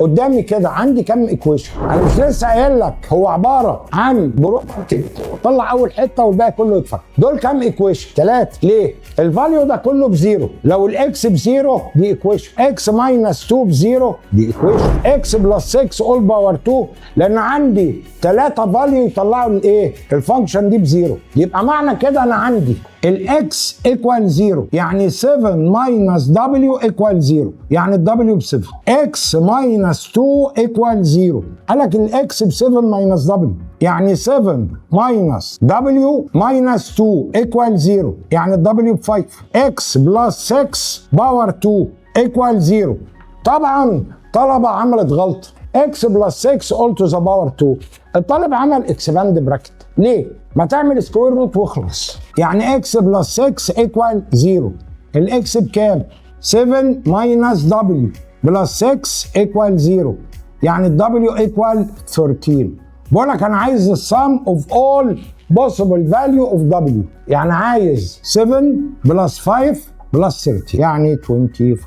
قدامي كده عندي كام ايكويشن؟ انا مش لسه قايل لك هو عباره عن بروبرتي طلع اول حته والباقي كله يتفك. دول كام ايكويشن؟ 3. ليه؟ الفاليو ده كله بزيرو. لو الاكس بزيرو دي ايكويشن، اكس ماينس 2 بزيرو دي ايكويشن، اكس بلس 6 اول باور 2 لان عندي 3 فاليو يطلعوا الايه؟ الفانكشن دي بزيرو. يبقى معنى كده انا عندي الاكس ايكوال 0 يعني 7 ماينس دبليو ايكوال 0 يعني الدبليو ب 7. اكس ماينس 2 ايكوال 0 قال لك الاكس ب 7 ماينس دبليو يعني 7 ماينس دبليو ماينس 2 ايكوال 0 يعني الدبليو ب 5. اكس بلس 6 باور 2 ايكوال 0. طبعا طلبه عملت غلطه، اكس بلس 6 اول تو ذا باور 2. الطالب عمل اكسباند براكت. ليه؟ ما تعمل سكوير روت واخلص. يعني اكس بلس 6 ايكوال 0. الاكس بكام؟ 7 ماينس دبليو بلس 6 ايكوال 0 يعني الدبليو ايكوال 13. بقول لك انا عايز السم اوف اول possible value of w يعني عايز 7 بلس 5 بلس 30 يعني 25.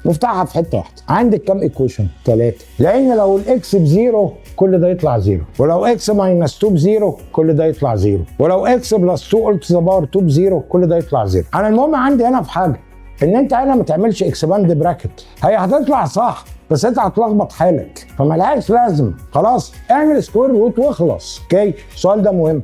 مفتاحها في حته واحده. عندك كام ايكويشن؟ 3. لان لو الاكس بزيرو كل ده يطلع 0، ولو اكس ماينس 2 بزيرو كل ده يطلع 0، ولو اكس بلس 2 قلت ذا باور 2 بزيرو كل ده يطلع 0. انا المهم عندي هنا في حاجه ان انت هنا ما تعملش اكسباند براكت. هي هتطلع صح بس انت هتلخبط حالك فملهاش لازمه. خلاص اعمل سكوير روت واخلص. اوكي السؤال ده مهم.